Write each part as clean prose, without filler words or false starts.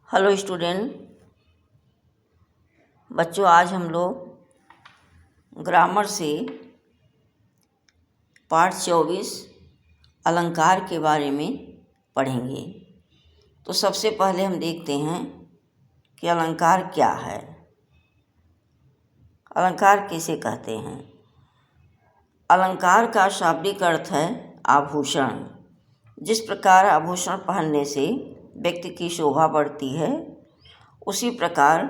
Hello student बच्चों, आज हम लोग ग्रामर से पाठ 24 अलंकार के बारे में पढ़ेंगे। तो सबसे पहले हम देखते हैं कि अलंकार क्या है। अलंकार किसे कहते हैं? अलंकार का शाब्दिक अर्थ है आभूषण। जिस प्रकार आभूषण पहनने से व्यक्ति की शोभा बढ़ती है, उसी प्रकार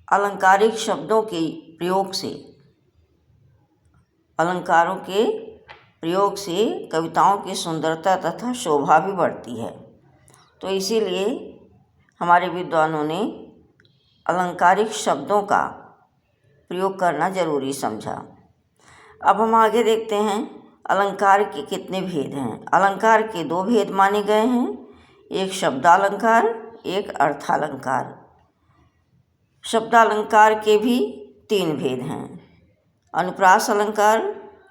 अलंकारिक शब्दों के प्रयोग से, अलंकारों के प्रयोग से कविताओं की सुंदरता तथा शोभा भी बढ़ती है। तो इसीलिए हमारे विद्वानों ने अलंकारिक शब्दों का प्रयोग करना जरूरी समझा। अब हम आगे देखते हैं अलंकार के कितने भेद हैं। अलंकार के 2 भेद माने गए हैं, एक शब्दालंकार, एक अर्थालंकार। शब्दालंकार के भी 3 भेद हैं, अनुप्रास अलंकार,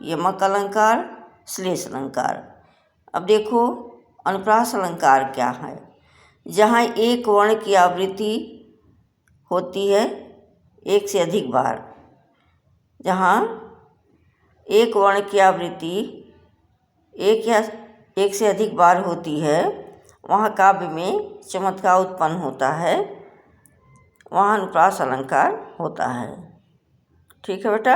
यमक अलंकार, श्लेष अलंकार। अब देखो अनुप्रास अलंकार क्या है। जहाँ एक वर्ण की आवृत्ति होती है एक से अधिक बार, जहाँ एक वर्ण की आवृत्ति एक से अधिक बार होती है, वहाँ काव्य में चमत्कार उत्पन्न होता है, वहाँ अनुप्रास अलंकार होता है। ठीक है बेटा।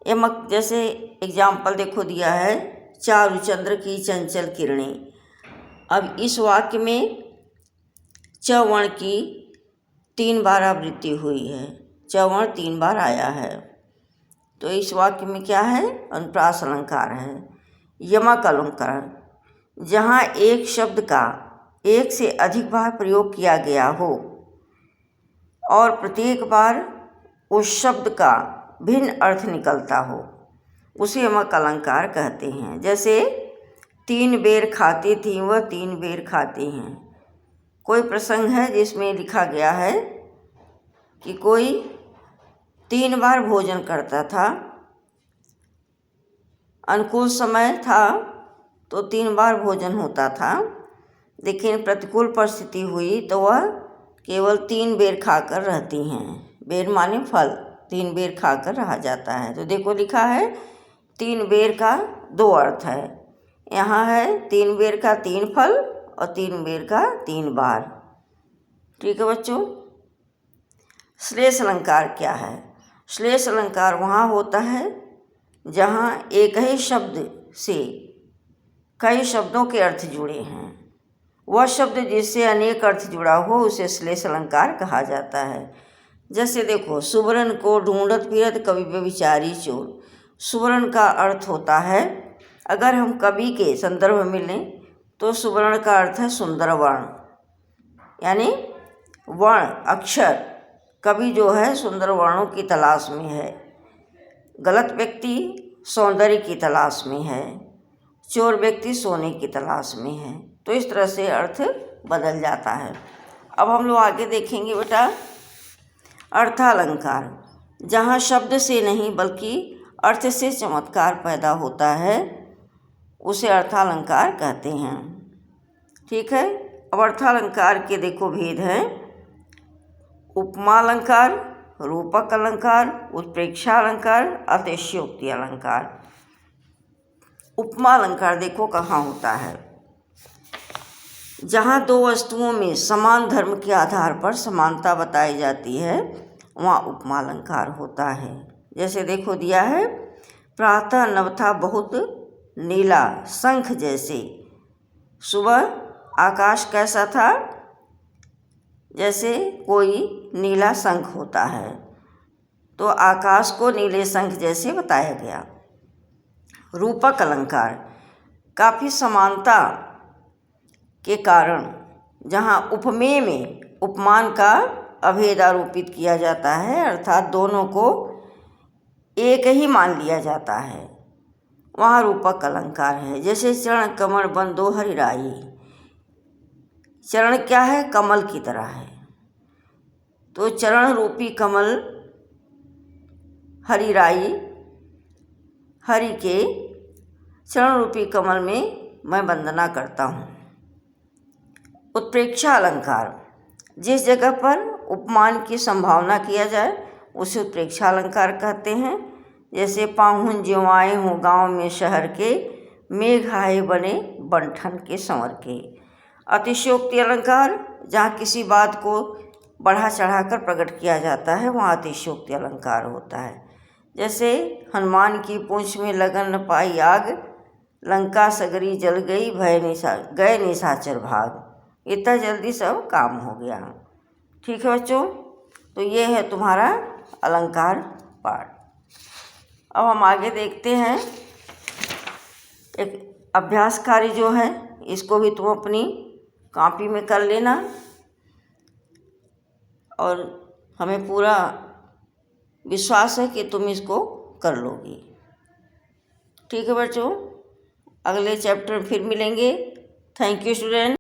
यमक जैसे एग्जाम्पल देखो दिया है, चारु चंद्र की चंचल किरणें। अब इस वाक्य में च वर्ण की 3 बार आवृत्ति हुई है, च वर्ण 3 बार आया है, तो इस वाक्य में क्या है? अनुप्रास अलंकार है। यमक अलंकार, जहाँ एक शब्द का एक से अधिक बार प्रयोग किया गया हो और प्रत्येक बार उस शब्द का भिन्न अर्थ निकलता हो, उसे यमक अलंकार कहते हैं। जैसे 3 बेर खाती थी वह 3 बेर खाते हैं। कोई प्रसंग है जिसमें लिखा गया है कि कोई 3 बार भोजन करता था, अनुकूल समय था तो 3 बार भोजन होता था, लेकिन प्रतिकूल परिस्थिति हुई तो वह केवल 3 बेर खाकर रहती हैं। बेर माने फल, 3 बेर खाकर रहा जाता है। तो देखो लिखा है 3 बेर का 2 अर्थ है, यहाँ है 3 बेर का 3 फल और 3 बेर का 3 बार। ठीक है बच्चों। श्लेष अलंकार क्या है? श्लेष अलंकार वहाँ होता है जहाँ एक ही शब्द से कई शब्दों के अर्थ जुड़े हैं। वह शब्द जिससे अनेक अर्थ जुड़ा हो उसे श्लेष अलंकार कहा जाता है। जैसे देखो, सुवर्ण को ढूंढत फिरत कवि व्यभिचारी चोर। सुवर्ण का अर्थ होता है, अगर हम कवि के संदर्भ में लें तो सुवर्ण का अर्थ है सुंदर वर्ण, यानी वर्ण अक्षर। कवि जो है सुंदर वर्णों की तलाश में है, गलत व्यक्ति सौंदर्य की तलाश में है, चोर व्यक्ति सोने की तलाश में है। तो इस तरह से अर्थ बदल जाता है। अब हम लोग आगे देखेंगे बेटा अर्थालंकार, जहाँ शब्द से नहीं बल्कि अर्थ से चमत्कार पैदा होता है, उसे अर्थालंकार कहते हैं। ठीक है। अब अर्थालंकार के देखो भेद हैं, उपमा अलंकार, रूपक अलंकार, उत्प्रेक्षा अलंकार, अतिशयोक्ति अलंकार। उपमा अलंकार देखो कहाँ होता है, जहाँ 2 वस्तुओं में समान धर्म के आधार पर समानता बताई जाती है, वहाँ उपमा अलंकार होता है। जैसे देखो दिया है, प्रातः नभ था बहुत नीला शंख जैसे। सुबह आकाश कैसा था? जैसे कोई नीला शंख होता है, तो आकाश को नीले शंख जैसे बताया गया। रूपक अलंकार, काफ़ी समानता के कारण जहाँ उपमेय में उपमान का अभेद आरोपित किया जाता है, अर्थात दोनों को एक ही मान लिया जाता है, वहाँ रूपक अलंकार है। जैसे चरण कमल बंदो हरिराई। चरण क्या है? कमल की तरह है, तो चरण रूपी कमल हरिराई, हरि के चरण रूपी कमल में मैं वंदना करता हूँ। उत्प्रेक्षा अलंकार, जिस जगह पर उपमान की संभावना किया जाए उसे उत्प्रेक्षा अलंकार कहते हैं। जैसे पाहुन ज्यों आए हों गाँव में शहर के, मेघ आए बने बंठन के संवर के। अतिशयोक्ति अलंकार, जहाँ किसी बात को बढ़ा चढ़ाकर प्रकट किया जाता है वहाँ अतिशयोक्ति अलंकार होता है। जैसे हनुमान की पूंछ में लगन न पाई आग, लंका सगरी जल गई गए निशाचर भाग। इतना जल्दी सब काम हो गया। ठीक है बच्चों, तो ये है तुम्हारा अलंकार पाठ। अब हम आगे देखते हैं। एक अभ्यास कार्य जो है इसको भी तुम अपनी कॉपी में कर लेना और हमें पूरा विश्वास है कि तुम इसको कर लोगी। ठीक है बच्चों, अगले चैप्टर में फिर मिलेंगे। Thank you student.